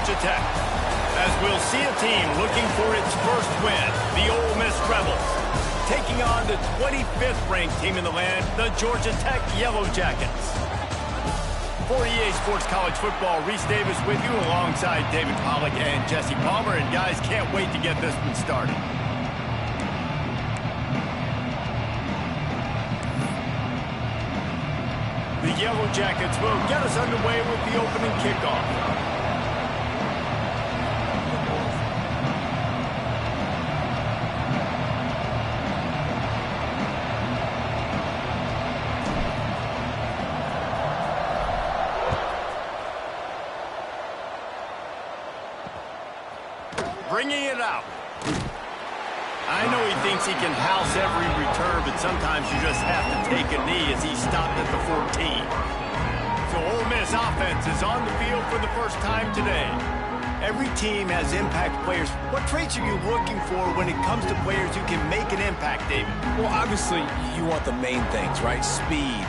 Georgia Tech, as we'll see a team looking for its first win, the Ole Miss Rebels, taking on the 25th ranked team in the land, the Georgia Tech Yellow Jackets. For EA Sports College Football, Reese Davis with you alongside David Pollack and Jesse Palmer. And guys, can't wait to get this one started. The Yellow Jackets will get us underway with the opening kickoff. Bringing it out. I know he thinks he can house every return, but sometimes you just have to take a knee as he stopped at the 14. So Ole Miss offense is on the field for the first time today. Every team has impact players. What traits are you looking for when it comes to players who can make an impact, David? Well, obviously, you want the main things, right? Speed,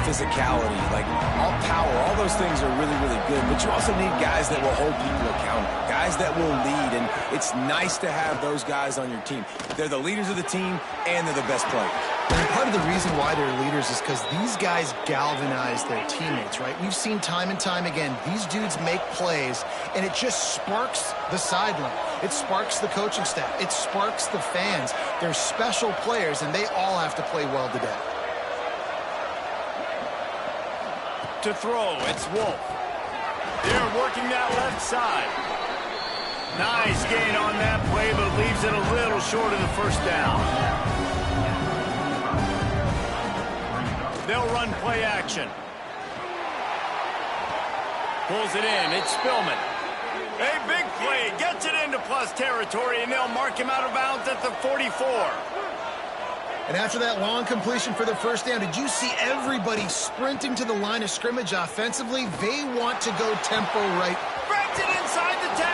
physicality, like all power. All those things are really, really good. But you also need guys that will hold people accountable, guys that will lead. And it's nice to have those guys on your team. They're the leaders of the team, and they're the best players. And part of the reason why they're leaders is because these guys galvanize their teammates, right? We've seen time and time again, these dudes make plays, and it just sparks the sideline. It sparks the coaching staff. It sparks the fans. They're special players, and they all have to play well today. To throw, it's Wolf. They're working that left side. Nice gain on that play, but leaves it a little short of the first down. They'll run play action. Pulls it in. It's Spillman. A big play. Gets it into plus territory, and they'll mark him out of bounds at the 44. And after that long completion for the first down, did you see everybody sprinting to the line of scrimmage offensively? They want to go tempo right. Breaks it inside the 10.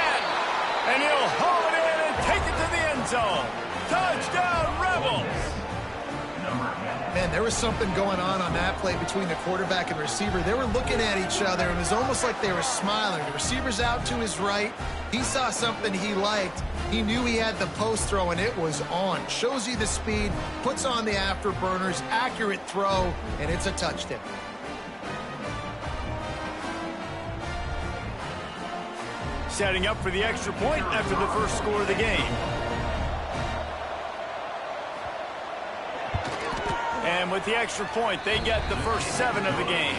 And he'll haul it in and take it to the end zone. Touchdown, Rebels. Man, there was something going on that play between the quarterback and receiver. They were looking at each other, and it was almost like they were smiling. The receiver's out to his right. He saw something he liked. He knew he had the post throw, and it was on. Shows you the speed, puts on the afterburners, accurate throw, and it's a touchdown. Setting up for the extra point after the first score of the game. And with the extra point, they get the first 7 of the game.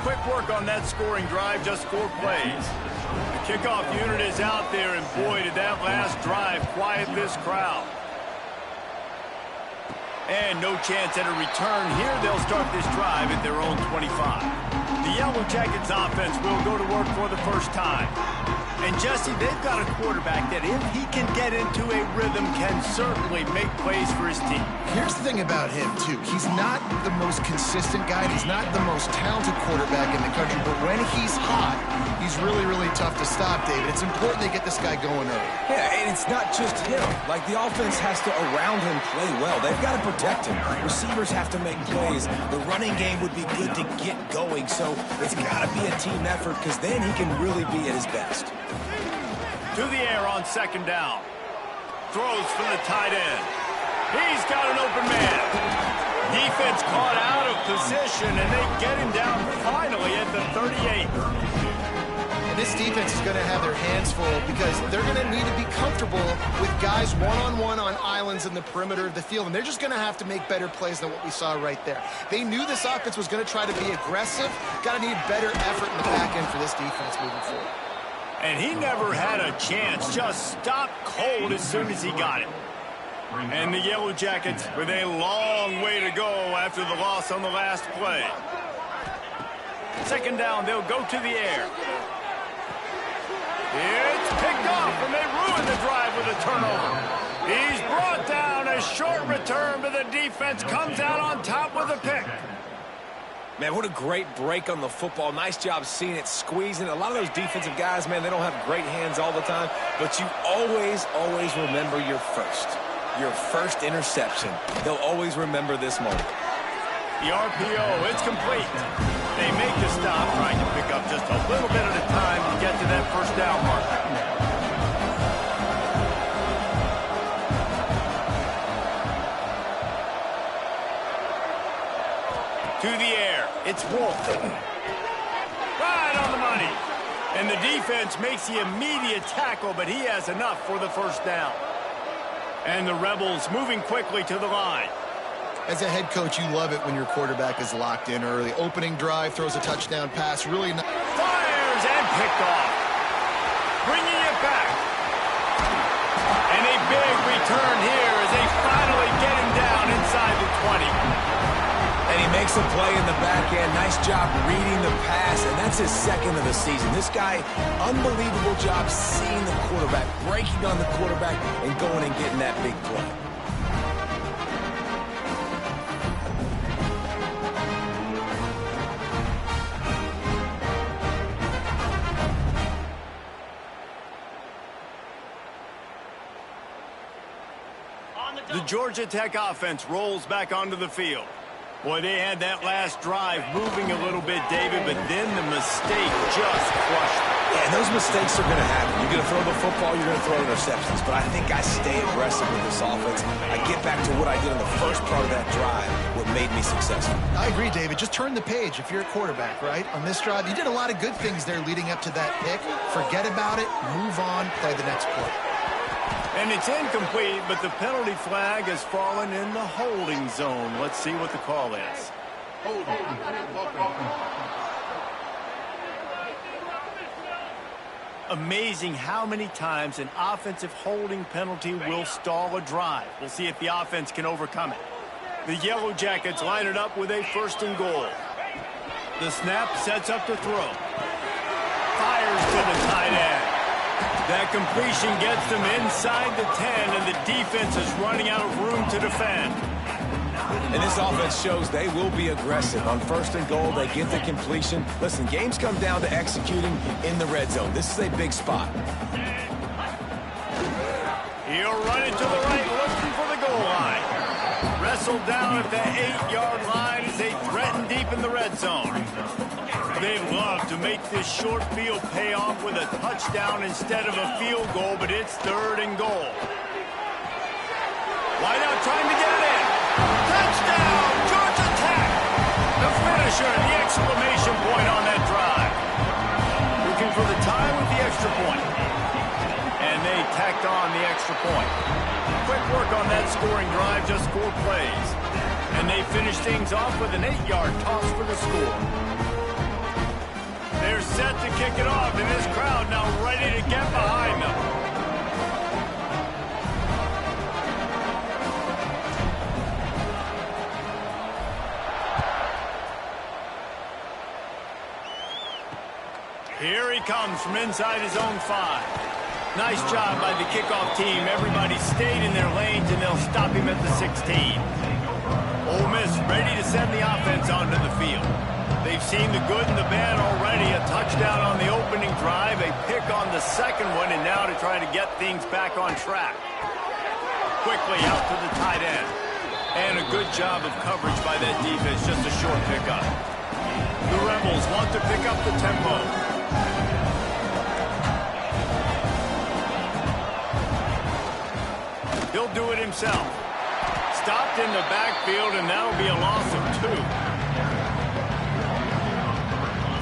Quick work on that scoring drive, just 4 plays. The kickoff unit is out there, and boy, did that last drive quiet this crowd. And no chance at a return here. They'll start this drive at their own 25. The Yellow Jackets offense will go to work for the first time. And Jesse, they've got a quarterback that if he can get into a rhythm can certainly make plays for his team. Here's the thing about him, too. He's not the most consistent guy. He's not the most talented quarterback in the country. But when he's hot, he's really, really tough to stop, David. It's important they get this guy going early. Yeah, and it's not just him. Like, the offense has to, around him, play well. They've got to protect him. Receivers have to make plays. The running game would be good to get going. So it's got to be a team effort because then he can really be at his best. To the air on second down. Throws for the tight end. He's got an open man. Defense caught out of position, and they get him down finally at the 38. And this defense is going to have their hands full because they're going to need to be comfortable with guys one-on-one on islands in the perimeter of the field, and they're just going to have to make better plays than what we saw right there. They knew this offense was going to try to be aggressive. Got to need better effort in the back end for this defense moving forward. And he never had a chance, just stopped cold as soon as he got it. And the Yellow Jackets with a long way to go after the loss on the last play. Second down, they'll go to the air. It's picked off, and they ruin the drive with a turnover. He's brought down, a short return, but the defense comes out on top with a pick. Man, what a great break on the football. Nice job seeing it, squeezing. A lot of those defensive guys, man, they don't have great hands all the time, but you always, always remember your first interception. They'll always remember this moment. The RPO, it's complete. They make the stop, trying to pick up just a little bit at a time to get to that first down marker. To the air, it's Wolf. Right on the money. And the defense makes the immediate tackle, but he has enough for the first down. And the Rebels moving quickly to the line. As a head coach, you love it when your quarterback is locked in early. Opening drive, throws a touchdown pass, really nice. Fires and picked off. Bringing it back. And a big return here as they finally get him down inside the 20. And he makes a play in the back end. Nice job reading the pass, and that's his second of the season. This guy, unbelievable job seeing the quarterback, breaking on the quarterback, and going and getting that big play. The Georgia Tech offense rolls back onto the field. Boy, they had that last drive moving a little bit, David, but then the mistake just crushed them. Yeah, and those mistakes are going to happen. You're going to throw the football, you're going to throw interceptions. But I think I stay aggressive with this offense. I get back to what I did in the first part of that drive, what made me successful. I agree, David. Just turn the page if you're a quarterback, right? On this drive, you did a lot of good things there leading up to that pick. Forget about it, move on, play the next play. And it's incomplete, but the penalty flag has fallen in the holding zone. Let's see what the call is. Amazing how many times an offensive holding penalty will stall a drive. We'll see if the offense can overcome it. The Yellow Jackets line it up with a 1st and goal. The snap sets up to throw. Fires to the tight end. That completion gets them inside the 10, and the defense is running out of room to defend. And this offense shows they will be aggressive. On 1st and goal, they get the completion. Listen, games come down to executing in the red zone. This is a big spot. He'll run it to the right, looking for the goal line. Wrestled down at the 8-yard line as they threaten deep in the red zone. They'd love to make this short field pay off with a touchdown instead of a field goal, but it's 3rd and goal. Wideout trying to get it in. Touchdown, Georgia Tech! The finisher, the exclamation point on that drive. Looking for the tie with the extra point. And they tacked on the extra point. Quick work on that scoring drive, just 4 plays. And they finish things off with an 8-yard toss for the score. They're set to kick it off, and this crowd now ready to get behind them. Here he comes from inside his own 5. Nice job by the kickoff team. Everybody stayed in their lanes, and they'll stop him at the 16. Ole Miss ready to send the offense onto the field. They've seen the good and the bad already. A touchdown on the opening drive, a pick on the second one, and now to try to get things back on track. Quickly out to the tight end. And a good job of coverage by that defense, just a short pickup. The Rebels want to pick up the tempo. He'll do it himself. Stopped in the backfield, and that'll be a loss of 2.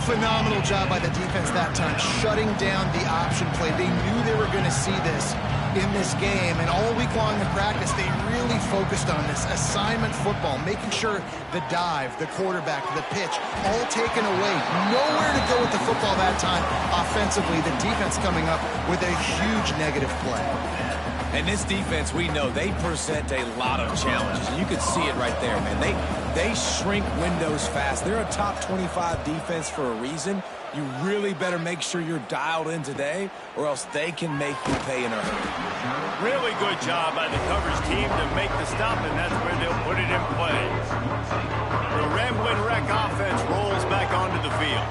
Phenomenal job by the defense that time, shutting down the option play. They knew they were going to see this in this game, and all week long in practice, they really focused on this assignment football, making sure the dive, the quarterback, the pitch, all taken away. Nowhere to go with the football that time offensively. The defense coming up with a huge negative play. And this defense, we know, they present a lot of challenges. And you can see it right there, man. They shrink windows fast. They're a top 25 defense for a reason. You really better make sure you're dialed in today, or else they can make you pay in a hurry. Really good job by the coverage team to make the stop, and that's where they'll put it in play. The Ramblin' Wreck offense rolls back onto the field.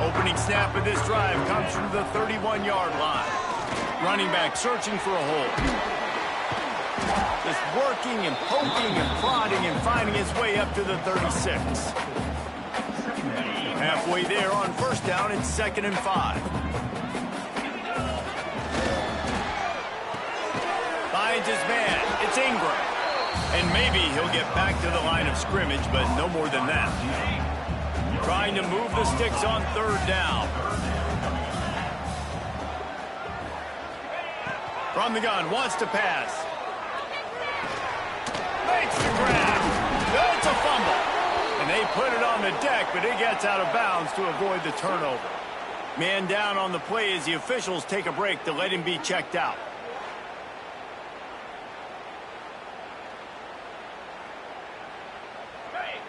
Opening snap of this drive comes from the 31-yard line. Running back searching for a hole. Just working and poking and prodding and finding his way up to the 36. Halfway there on first down, it's 2nd and 5. Finds his man. It's Ingram. And maybe he'll get back to the line of scrimmage, but no more than that. Trying to move the sticks on 3rd down. From the gun, wants to pass. Makes the grab. That's a fumble. And they put it on the deck, but it gets out of bounds to avoid the turnover. Man down on the play as the officials take a break to let him be checked out.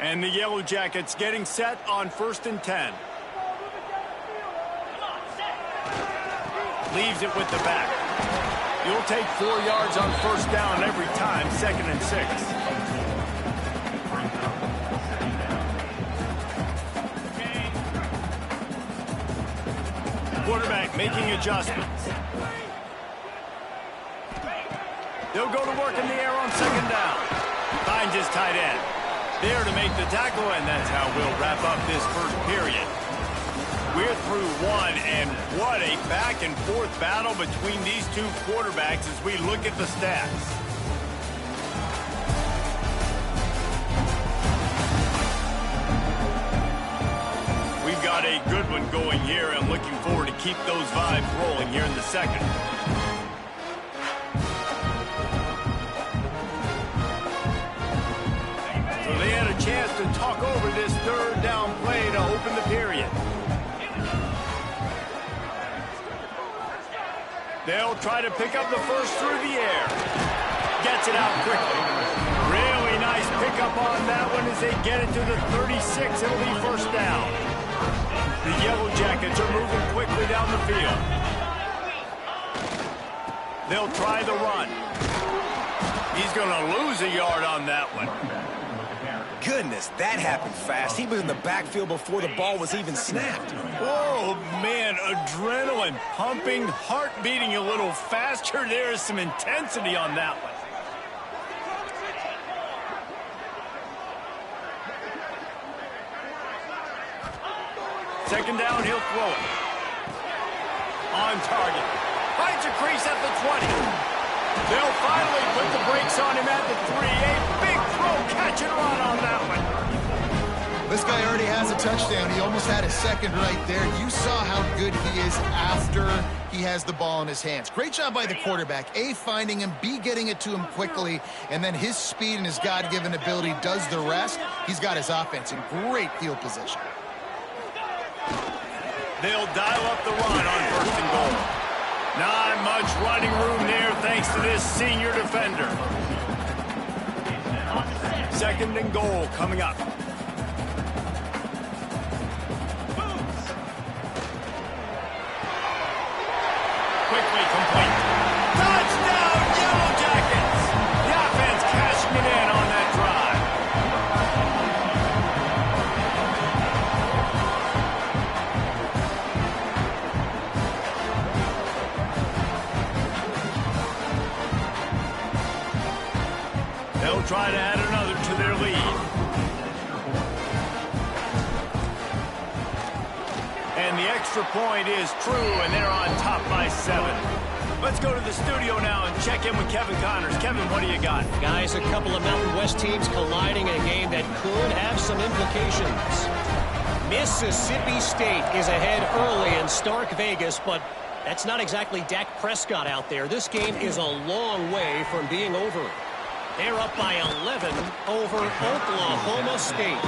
And the Yellow Jackets getting set on 1st and 10. Leaves it with the back. You'll take 4 yards on 1st down every time, 2nd and 6. Quarterback making adjustments. They'll go to work in the air on 2nd down. Finds his tight end. There to make the tackle, and that's how we'll wrap up this first period. We're through one, and what a back-and-forth battle between these two quarterbacks as we look at the stats. We've got a good one going here, and looking forward to keep those vibes rolling here in the second. They had a chance to talk over this 3rd down play to open the period. They'll try to pick up the first through the air. Gets it out quickly. Really nice pickup on that one as they get it to the 36. It'll be 1st down. The Yellow Jackets are moving quickly down the field. They'll try the run. He's going to lose a yard on that one. Goodness, that happened fast. He was in the backfield before the ball was even snapped. Oh, man, adrenaline pumping, heart beating a little faster. There is some intensity on that one. Second down, he'll throw it. On target. Finds a crease at the 20. They'll finally put the brakes on him at the 3. A big throw, catch and run on that one. This guy already has a touchdown. He almost had a second right there. You saw how good he is after he has the ball in his hands. Great job by the quarterback. A, finding him, B, getting it to him quickly, and then his speed and his God-given ability does the rest. He's got his offense in great field position. They'll dial up the run on 1st and goal. Not much running room there thanks to this senior defender. 2nd and goal coming up. Quickly complete. Touchdown, Yellow Jackets! The offense cashing it in on that drive. They'll try to add another to their lead. And the extra point is true, and they're on top by 7. Let's go to the studio now and check in with Kevin Connors. Kevin, what do you got? Guys, a couple of Mountain West teams colliding in a game that could have some implications. Mississippi State is ahead early in Stark Vegas, but that's not exactly Dak Prescott out there. This game is a long way from being over. They're up by 11 over Oklahoma State.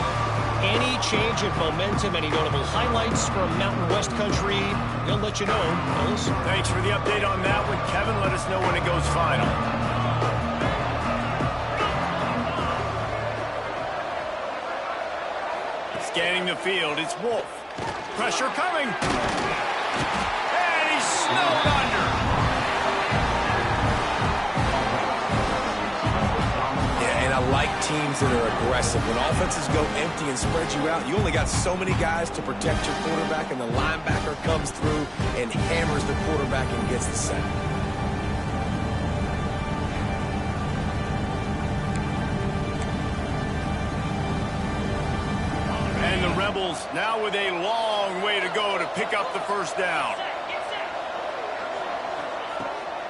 Any change in momentum, any notable highlights from Mountain West country, we'll let you know, fellas. Thanks for the update on that one, Kevin. Let us know when it goes final. Scanning the field, it's Wolf. Pressure coming. And he's snowed under. I like teams that are aggressive. When offenses go empty and spread you out, you only got so many guys to protect your quarterback, and the linebacker comes through and hammers the quarterback and gets the sack. Rebels now with a long way to go to pick up the first down.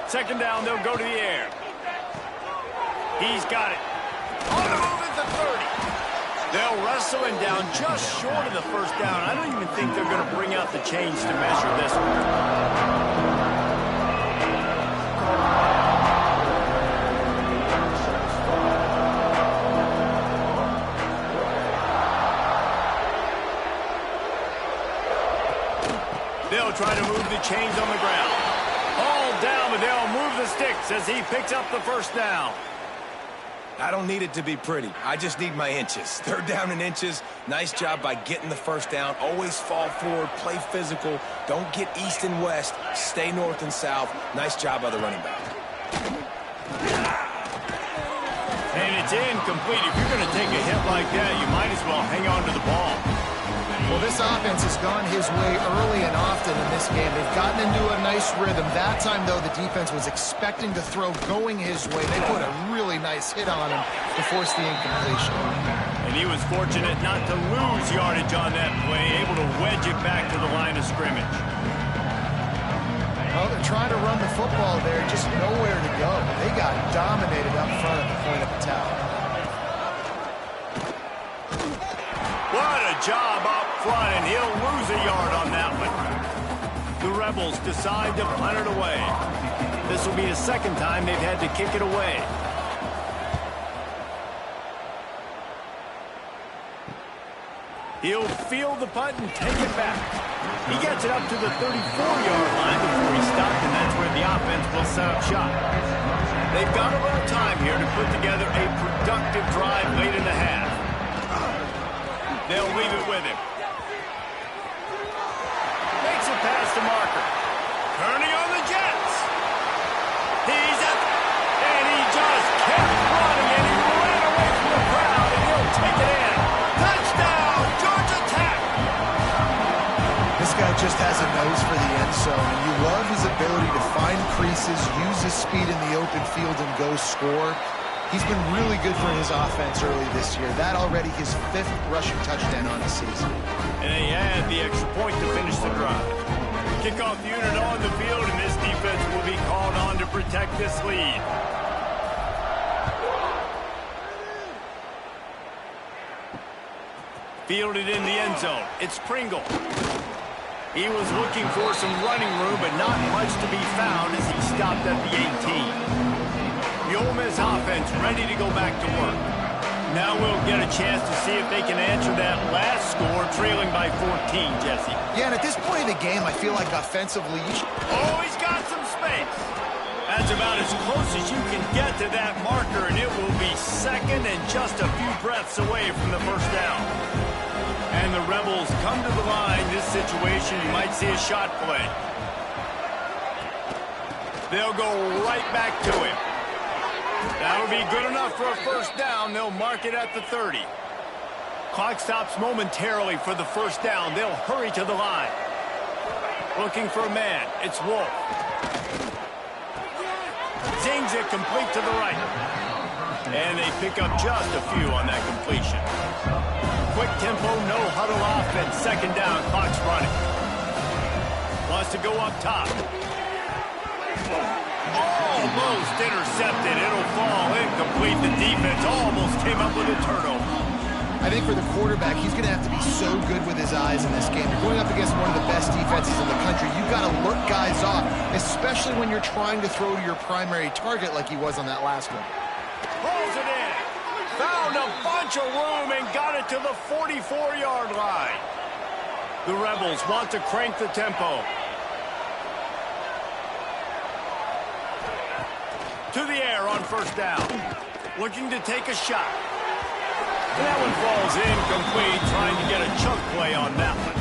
Second down, they'll go to the air. He's got it. On the move at the 30. They'll wrestle him down just short of the first down. I don't even think they're going to bring out the chains to measure this one. They'll try to move the chains on the ground. All down, but they'll move the sticks as he picks up the first down. I don't need it to be pretty. I just need my inches. Third down in inches. Nice job by getting the first down. Always fall forward, play physical. Don't get east and west. Stay north and south. Nice job by the running back. And it's incomplete. If you're going to take a hit like that, you might as well hang on to the ball. Well, this offense has gone his way early and often in this game. They've gotten into a nice rhythm. That time, though, the defense was expecting to throw going his way. They put a really nice hit on him to force the incompletion. And he was fortunate not to lose yardage on that play, able to wedge it back to the line of scrimmage. Well, they're trying to run the football there, just nowhere to go. They got dominated up front at the point of attack. What a job up front, and he'll lose a yard on that one. The Rebels decide to punt it away. This will be the second time they've had to kick it away. He'll field the punt and take it back. He gets it up to the 34-yard line before he stopped, and that's where the offense will set up shop. They've got a little time here to put together a productive drive late in the half. They'll leave it with him. Makes it past the marker. Turning on the Jets. He's up. And he just kept running, and he ran away from the crowd, and he'll take it in. Touchdown, Georgia Tech. This guy just has a nose for the end zone, and you love his ability to find creases, use his speed in the open field, and go score. He's been really good for his offense early this year. That already his 5th rushing touchdown on the season. And they had the extra point to finish the drive. Kickoff unit on the field, and this defense will be called on to protect this lead. Fielded in the end zone. It's Pringle. He was looking for some running room, but not much to be found as he stopped at the 18. The Ole Miss offense ready to go back to work. Now we'll get a chance to see if they can answer that last score, trailing by 14, Jesse. Yeah, and at this point of the game, I feel like offensively, Oh, he's got some space. That's about as close as you can get to that marker, and it will be second and just a few breaths away from the first down. And the Rebels come to the line. This situation, you might see a shot play. They'll go right back to him. That'll be good enough for a first down. They'll mark it at the 30. Clock stops momentarily for the first down. They'll hurry to the line. Looking for a man. It's Wolf. Zings it complete to the right. And they pick up just a few on that completion. Quick tempo, no huddle offense. Second down, clock's running. Wants to go up top. Almost intercepted. It'll fall incomplete. The defense almost came up with a turnover. I think for the quarterback, he's going to have to be so good with his eyes in this game. You're going up against one of the best defenses in the country. You've got to look guys off, especially when you're trying to throw to your primary target like he was on that last one. Pulls it in. Found a bunch of room and got it to the 44-yard line. The Rebels want to crank the tempo. To the air on first down. Looking to take a shot. And that one falls incomplete, trying to get a chunk play on that one.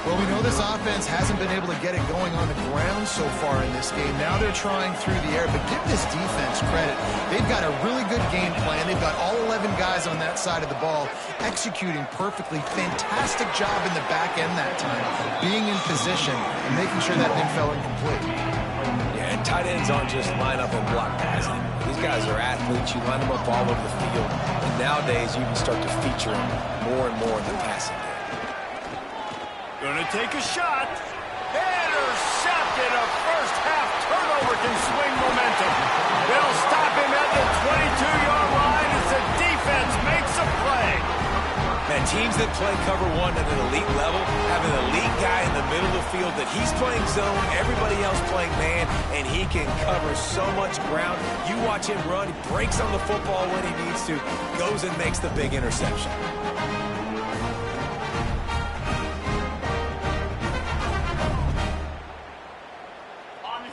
Well, we know this offense hasn't been able to get it going on the ground so far in this game. Now they're trying through the air, but give this defense credit. They've got a really good game plan. They've got all 11 guys on that side of the ball executing perfectly. Fantastic job in the back end that time, being in position and making sure that didn't fell incomplete. Yeah, and tight ends aren't just line up and block passing. These guys are athletes. You line them up all over the field. And nowadays, you can start to feature them more and more in the passing game. Gonna take a shot. Intercepted. A first-half turnover can swing momentum. They'll stop him at the 22-yard line as the defense makes a play. Man, teams that play cover one at an elite level have an elite guy in the middle of the field that he's playing zone, everybody else playing man, and he can cover so much ground. You watch him run, he breaks on the football when he needs to, goes and makes the big interception.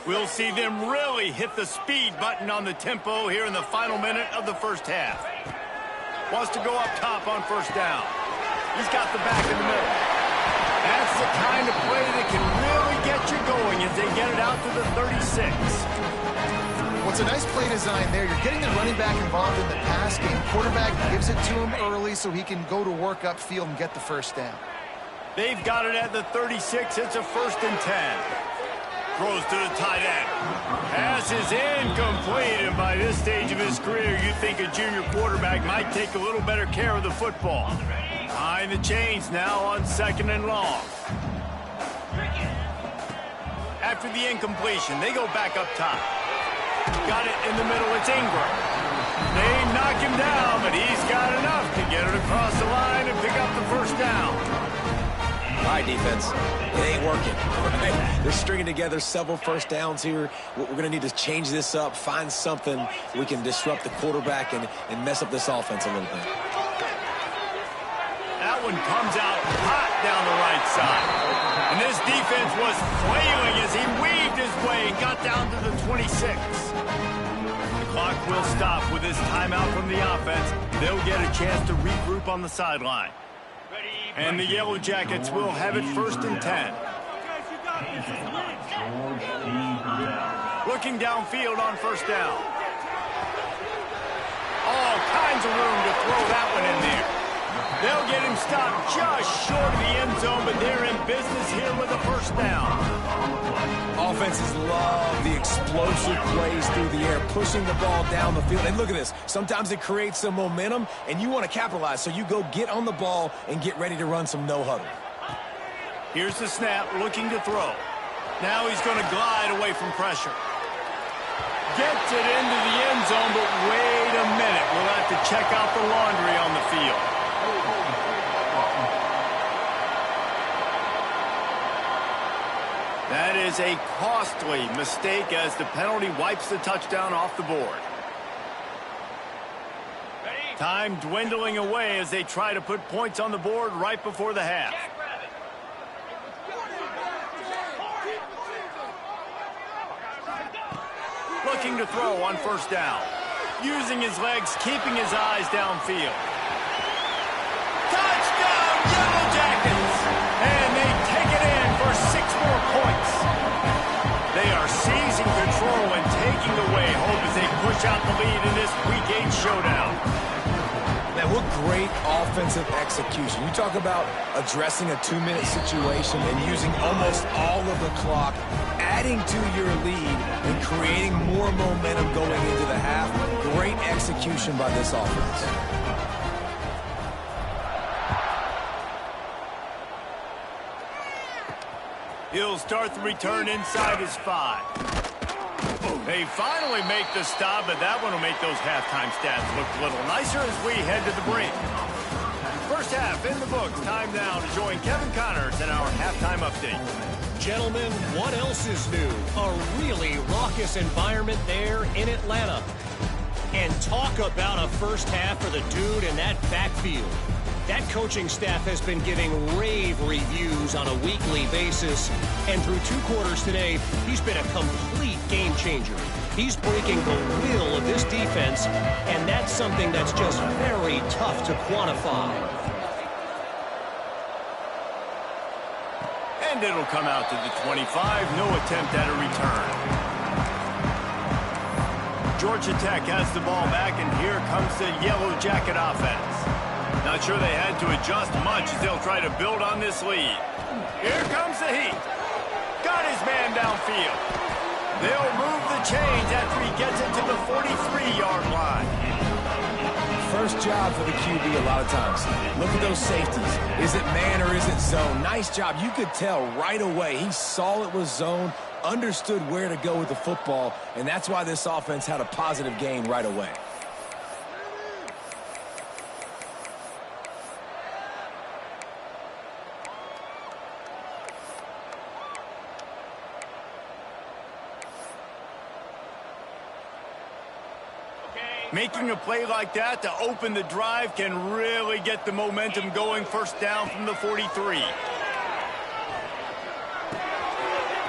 We'll see them really hit the speed button on the tempo here in the final minute of the first half. Wants to go up top on first down. He's got the back in the middle. That's the kind of play that can really get you going as they get it out to the 36. What's a nice play design there, you're getting the running back involved in the pass game. Quarterback gives it to him early so he can go to work upfield and get the first down. They've got it at the 36. It's a 1st and 10. Throws to the tight end. Pass is incomplete, and by this stage of his career, you'd think a junior quarterback might take a little better care of the football. Behind the chains now on 2nd and long. After the incompletion, they go back up top. Got it in the middle. It's Ingram. They knock him down, but he's got enough to get it across the line and pick up the first down. All right, defense, it ain't working. They're stringing together several first downs here. We're going to need to change this up, find something we can disrupt the quarterback and mess up this offense a little bit. That one comes out hot down the right side. And this defense was flailing as he weaved his way and got down to the 26. The clock will stop with this timeout from the offense. They'll get a chance to regroup on the sideline. And the Yellow Jackets will have it 1st and 10. Looking downfield on first down. All kinds of room to throw that one in there. They'll get him stopped just short of the end zone, but they're in business here with a first down. Offenses love the explosive plays through the air, pushing the ball down the field. And look at this. Sometimes it creates some momentum, and you want to capitalize. So you go get on the ball and get ready to run some no-huddle. Here's the snap, looking to throw. Now he's going to glide away from pressure. Gets it into the end zone, but wait a minute. We'll have to check out the laundry on the field. That is a costly mistake as the penalty wipes the touchdown off the board. Time dwindling away as they try to put points on the board right before the half. Looking to throw on first down. Using his legs, keeping his eyes downfield. Touchdown, Yellow Jackets! And they take it in for 6 more points. They are seizing control and taking away hope as they push out the lead in this Week 8 showdown. Man, what great offensive execution. You talk about addressing a 2-minute situation and using almost all of the clock, adding to your lead and creating more momentum going into the half. Great execution by this offense. He'll start the return inside his 5. They finally make the stop, but that one will make those halftime stats look a little nicer as we head to the break. First half in the books. Time now to join Kevin Connors in our halftime update. Gentlemen, what else is new? A really raucous environment there in Atlanta. And talk about a first half for the dude in that backfield. That coaching staff has been giving rave reviews on a weekly basis. And through 2 quarters today, he's been a complete game changer. He's breaking the will of this defense, and that's something that's just very tough to quantify. And it'll come out to the 25. No attempt at a return. Georgia Tech has the ball back, and here comes the Yellow Jacket offense. Not sure they had to adjust much as they'll try to build on this lead. Here comes the heat. Got his man downfield. They'll move the chains after he gets it to the 43-yard line. first job for the QB a lot of times. Look at those safeties. Is it man or is it zone? Nice job. You could tell right away. He saw it was zone, understood where to go with the football, and that's why this offense had a positive gain right away. Making a play like that to open the drive can really get the momentum going. First down from the 43.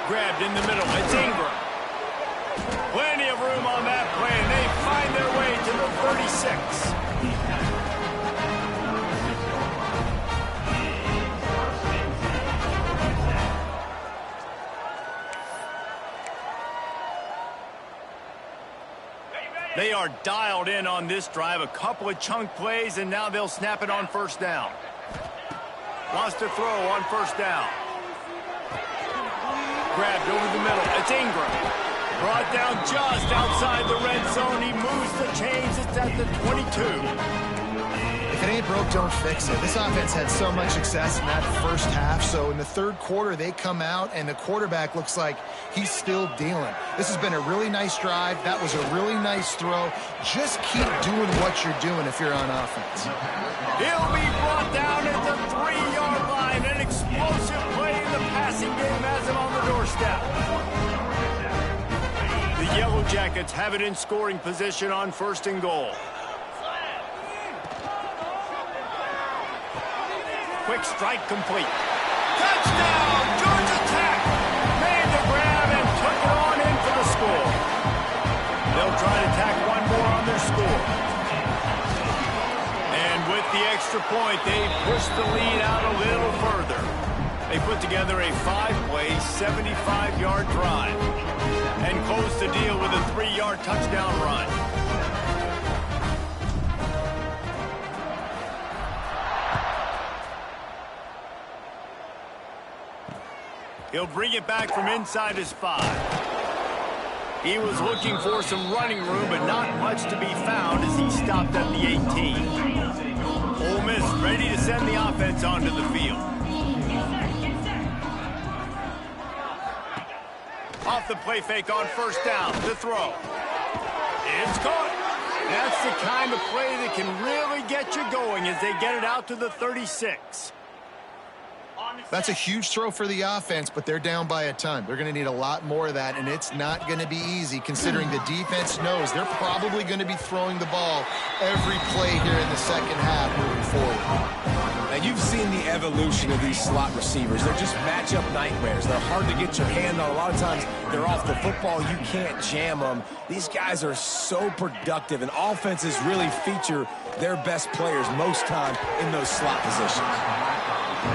Grabbed in the middle. It's Ingram. Plenty of room on that play, and they find their way to the 36. They are dialed in on this drive. A couple of chunk plays, and now they'll snap it on first down. Wants to throw on first down. Grabbed over the middle. It's Ingram. Brought down just outside the red zone. He moves the chains. It's at the 22. If it ain't broke, don't fix it. This offense had so much success in that first half, so in the third quarter, they come out, and the quarterback looks like he's still dealing. This has been a really nice drive. That was a really nice throw. Just keep doing what you're doing if you're on offense. He'll be brought down at the 3-yard line. An explosive play in the passing game has him on the doorstep. The Yellow Jackets have it in scoring position on first and goal. Quick strike complete. Touchdown, Georgia Tech! Made the grab and took it on in for the score. They'll try to tack one more on their score. And with the extra point, they push the lead out a little further. They put together a 5-play, 75-yard drive and close the deal with a 3-yard touchdown run. He'll bring it back from inside his 5. He was looking for some running room, but not much to be found as he stopped at the 18. Ole Miss ready to send the offense onto the field. Off the play fake on first down. The throw. It's caught. That's the kind of play that can really get you going as they get it out to the 36. That's a huge throw for the offense, but they're down by a ton. They're going to need a lot more of that, and it's not going to be easy considering the defense knows they're probably going to be throwing the ball every play here in the second half moving forward. Now, you've seen the evolution of these slot receivers. They're just matchup nightmares. They're hard to get your hand on. A lot of times, they're off the football. You can't jam them. These guys are so productive, and offenses really feature their best players most time in those slot positions.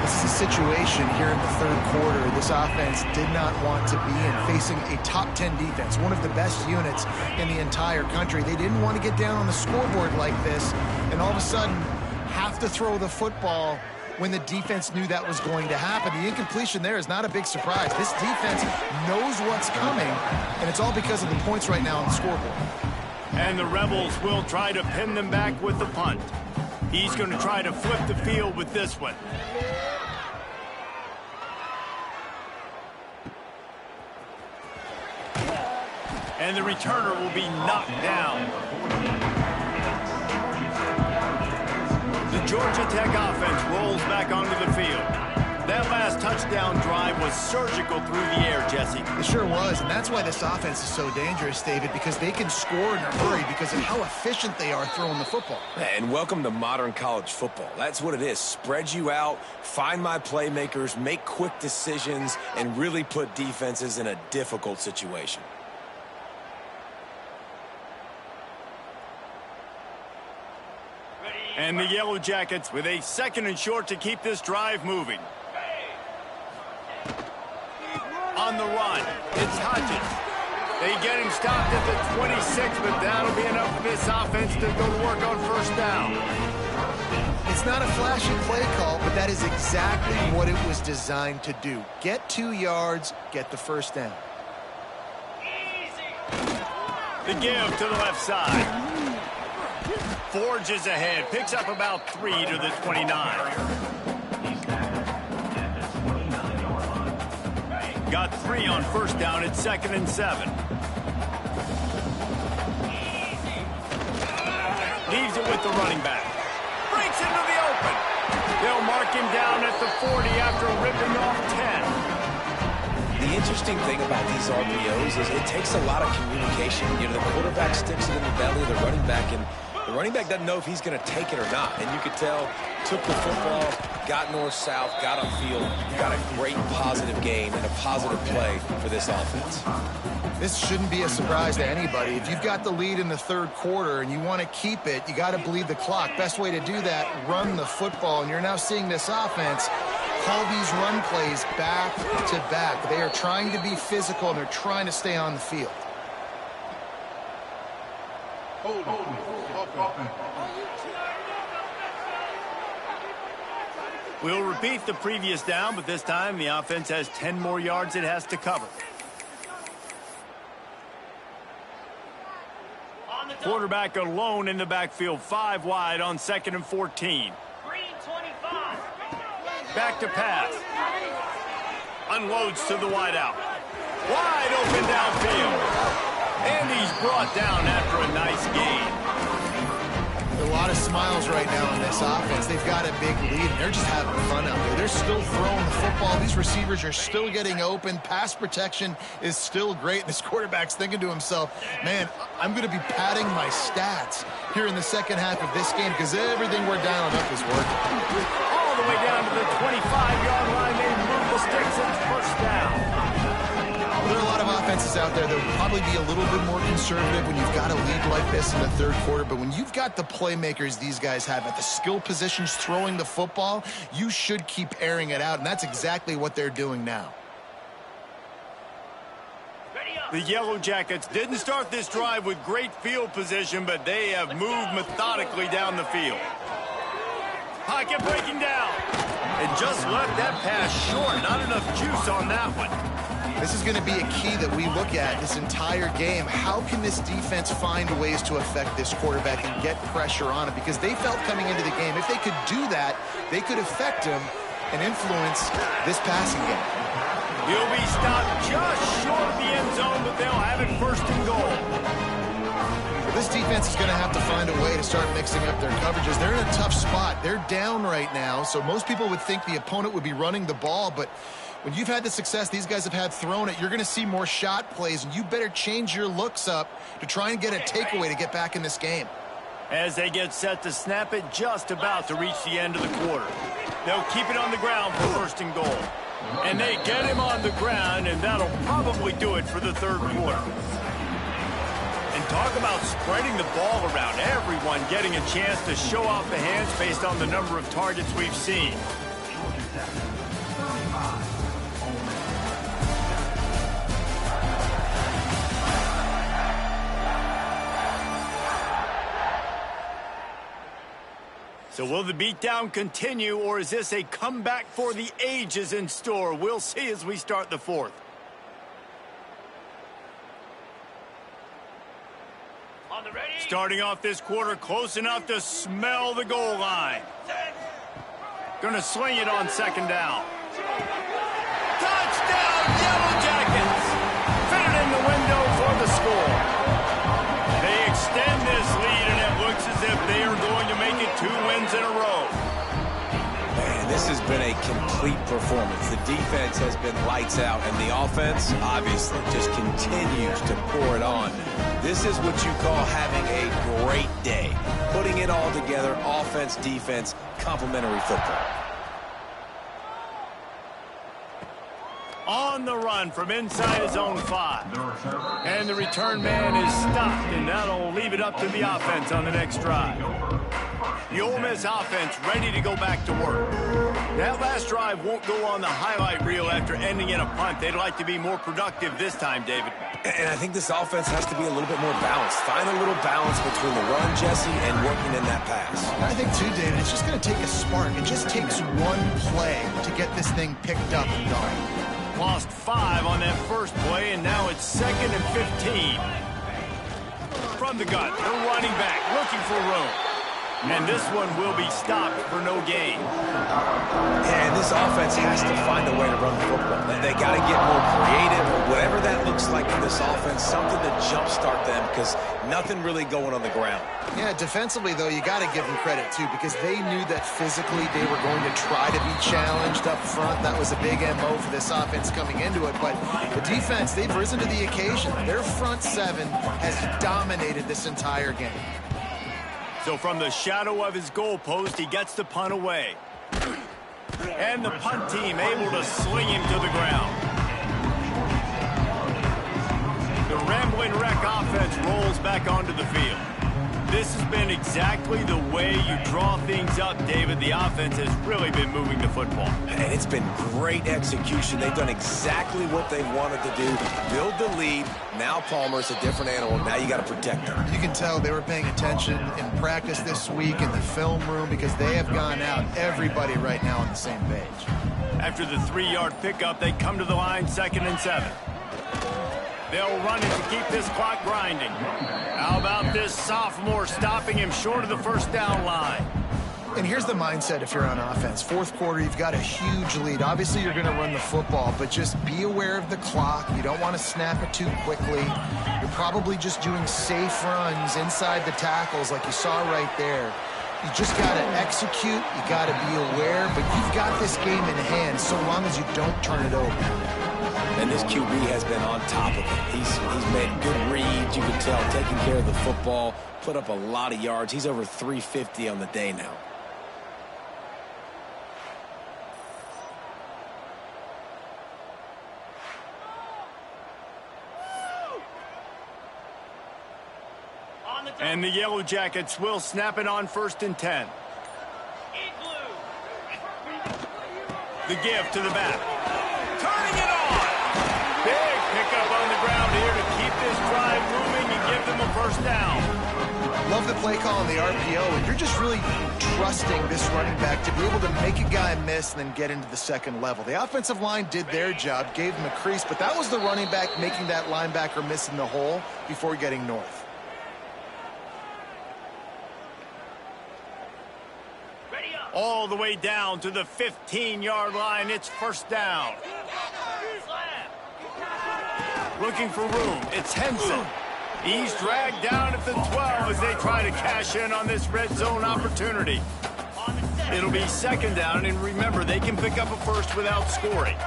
This is a situation here in the third quarter this offense did not want to be in, facing a top 10 defense, one of the best units in the entire country. They didn't want to get down on the scoreboard like this, and all of a sudden have to throw the football when the defense knew that was going to happen. The incompletion there is not a big surprise. This defense knows what's coming, and it's all because of the points right now on the scoreboard. And the Rebels will try to pin them back with the punt. He's going to try to flip the field with this one. And the returner will be knocked down. The Georgia Tech offense rolls back onto the field. That last touchdown drive was surgical through the air, Jesse. It sure was, and that's why this offense is so dangerous, David, because they can score in a hurry because of how efficient they are throwing the football. And welcome to modern college football. That's what it is. Spread you out, find my playmakers, make quick decisions, and really put defenses in a difficult situation. And the Yellow Jackets with a 2nd and short to keep this drive moving. On the run, it's Hodges. They get him stopped at the 26, but that'll be enough for this offense to go to work on first down. It's not a flashy play call, but that is exactly what it was designed to do. Get 2 yards, get the first down. The give to the left side. Forges ahead. Picks up about 3 to the 29. Got 3 on first down at 2nd and 7. Leaves it with the running back. Breaks into the open. They'll mark him down at the 40 after ripping off 10. The interesting thing about these RPOs is it takes a lot of communication. You know, the quarterback sticks it in the belly of the running back, and the running back doesn't know if he's going to take it or not. And you could tell, took the football, got north-south, got upfield, got a great positive game and a positive play for this offense. This shouldn't be a surprise to anybody. If you've got the lead in the third quarter and you want to keep it, you got to bleed the clock. Best way to do that, run the football. And you're now seeing this offense call these run plays back to back. They are trying to be physical, and they're trying to stay on the field. We'll repeat the previous down, but this time the offense has 10 more yards it has to cover. Quarterback alone in the backfield, 5 wide on 2nd and 14. Back to pass. Unloads to the wideout. Wide open downfield. And he's brought down after a nice gain. A lot of smiles right now in this offense. They've got a big lead, and they're just having fun out there. They're still throwing the football. These receivers are still getting open. Pass protection is still great. This quarterback's thinking to himself, man, I'm going to be padding my stats here in the second half of this game because everything we're dialing up is working. All the way down to the 25-yard line. They move the sticks and first down. There are a lot of offenses out there that will probably be a little bit more conservative when you've got a lead like this in the third quarter. But when you've got the playmakers these guys have at the skill positions throwing the football, you should keep airing it out. And that's exactly what they're doing now. The Yellow Jackets didn't start this drive with great field position, but they have moved methodically down the field. Pocket breaking down. And just left that pass short. Not enough juice on that one. This is going to be a key that we look at this entire game. How can this defense find ways to affect this quarterback and get pressure on him? Because they felt coming into the game, if they could do that, they could affect him and influence this passing game. He'll be stopped just short of the end zone, but they'll have it 1st and goal. This defense is going to have to find a way to start mixing up their coverages. They're in a tough spot. They're down right now, so most people would think the opponent would be running the ball, but when you've had the success these guys have had throwing it, you're going to see more shot plays, and you better change your looks up to try and get a takeaway to get back in this game. As they get set to snap it, just about to reach the end of the quarter. They'll keep it on the ground for 1st and goal. And they get him on the ground, and that'll probably do it for the third quarter. And talk about spreading the ball around. Everyone getting a chance to show off the hands based on the number of targets we've seen. So will the beatdown continue, or is this a comeback for the ages in store? We'll see as we start the fourth. Starting off this quarter close enough to smell the goal line. Gonna swing it on 2nd down. Touchdown, Yellow Jackets! Fit it in the window for the score. They extend this lead, and it looks as if they are going to make it 2 wins in a row. Man, this has been a complete performance. The defense has been lights out, and the offense obviously just continues to pour it on. This is what you call having a great day. Putting it all together, offense, defense, complementary football. On the run from inside his own 5. And the return man is stopped, and that'll leave it up to the offense on the next drive. The Ole Miss offense ready to go back to work. That last drive won't go on the highlight reel after ending in a punt. They'd like to be more productive this time, David. And I think this offense has to be a little bit more balanced. Find a little balance between the run, Jesse, and working in that pass. I think, too, David, it's just going to take a spark. It just takes one play to get this thing picked up and going. Lost 5 on that first play, and now it's 2nd and 15. from the gun. The running back looking for room. And this one will be stopped for no gain. Yeah, and this offense has to find a way to run the football. They got to get more creative, whatever that looks like for this offense, something to jumpstart them because nothing really going on the ground. Yeah, defensively, though, you got to give them credit, too, because they knew that physically they were going to try to be challenged up front. That was a big MO for this offense coming into it. But the defense, they've risen to the occasion. Their front seven has dominated this entire game. So from the shadow of his goalpost, he gets the punt away. And the punt team able to sling him to the ground. The Rambling Wreck offense rolls back onto the field. This has been exactly the way you draw things up, David. The offense has really been moving the football. And it's been great execution. They've done exactly what they wanted to do. Build the lead. Now Palmer's a different animal. Now you got to protect him. You can tell they were paying attention in practice this week in the film room because they have gone out, everybody right now on the same page. After the 3-yard pickup, they come to the line 2nd and 7. They'll run it to keep this clock grinding. How about this sophomore stopping him short of the first down line? And here's the mindset if you're on offense. Fourth quarter, you've got a huge lead. Obviously, you're going to run the football, but just be aware of the clock. You don't want to snap it too quickly. You're probably just doing safe runs inside the tackles like you saw right there. You just got to execute. You got to be aware, but you've got this game in hand so long as you don't turn it over. And this QB has been on top of it. He's made good reads, you can tell, taking care of the football, put up a lot of yards. He's over 350 on the day now. And the Yellow Jackets will snap it on 1st and 10. The give to the back. Turning it on. Big pickup on the ground here to keep this drive moving and give them a first down. Love the play call on the RPO, and you're just really trusting this running back to be able to make a guy miss and then get into the second level. The offensive line did their job, gave him a crease, but that was the running back making that linebacker miss in the hole before getting north. All the way down to the 15-yard line. It's first down. Looking for room. It's Henson. He's dragged down at the 12 as they try to cash in on this red zone opportunity. It'll be 2nd down, and remember, they can pick up a first without scoring.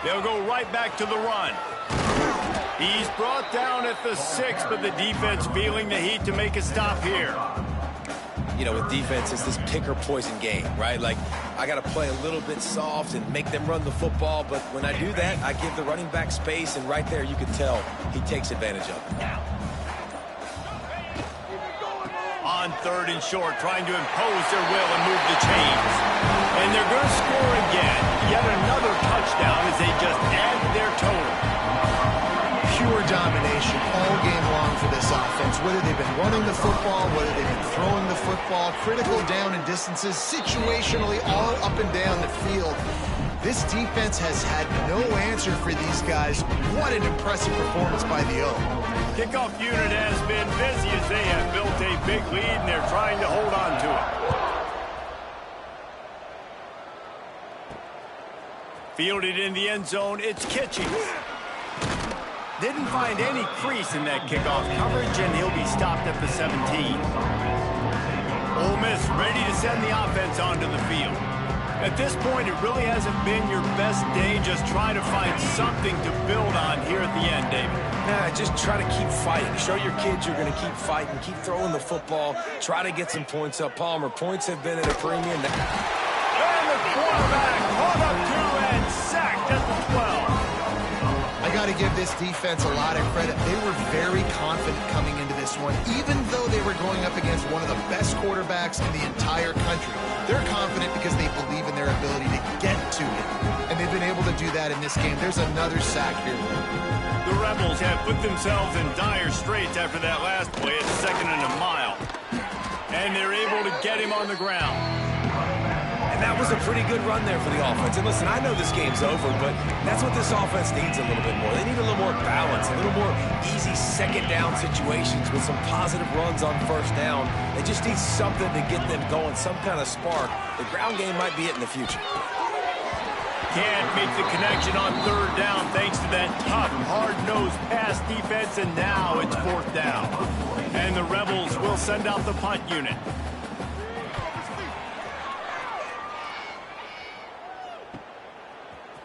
They'll go right back to the run. He's brought down at the 6, but the defense feeling the heat to make a stop here. You know, with defense, it's this pick or poison game, right? Like, I got to play a little bit soft and make them run the football, but when I do that, I give the running back space, and right there you can tell he takes advantage of it. On 3rd and short, trying to impose their will and move the chains. And they're going to score again. Yet another touchdown as they just add to their total. Pure domination all game long for this offense. Whether they've been running the football, whether they've been throwing the football, critical down and distances, situationally all up and down the field. This defense has had no answer for these guys. What an impressive performance by the O. Kickoff unit has been busy as they have built a big lead, and they're trying to hold on to it. Fielded in the end zone, it's Kitchings. Didn't find any crease in that kickoff coverage, and he'll be stopped at the 17. Ole Miss ready to send the offense onto the field. At this point, it really hasn't been your best day. Just try to find something to build on here at the end, David. Nah, just try to keep fighting. Show your kids you're going to keep fighting. Keep throwing the football. Try to get some points up. Palmer, points have been at a premium. And the quarterback caught up to and sacked at the 12. I got to give this defense a lot of credit. They were very confident coming into this one, even though they were going up against one of the best quarterbacks in the entire country. They're confident because they believe in their ability to get to him, and they've been able to do that in this game. There's another sack here. The Rebels have put themselves in dire straits after that last play at 2nd and a mile, and they're able to get him on the ground. And And that was a pretty good run there for the offense. And listen, I know this game's over, but that's what this offense needs a little bit more. They need a little more balance, a little more easy second down situations with some positive runs on first down. They just need something to get them going, some kind of spark. The ground game might be it in the future. Can't make the connection on third down thanks to that tough, hard-nosed pass defense, and now it's fourth down. And the Rebels will send out the punt unit.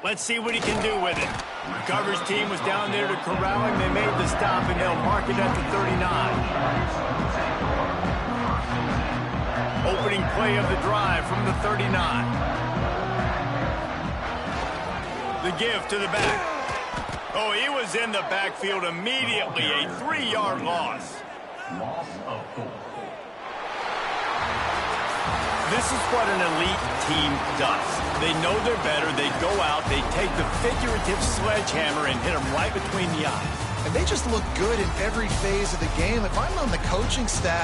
Let's see what he can do with it. The coverage team was down there to corral him. They made the stop, and they'll mark it at the 39. Opening play of the drive from the 39. The give to the back. Oh, he was in the backfield immediately. A 3-yard loss. This is what an elite team does. They know they're better. They go out. They take the figurative sledgehammer and hit them right between the eyes. And they just look good in every phase of the game. If I'm on the coaching staff,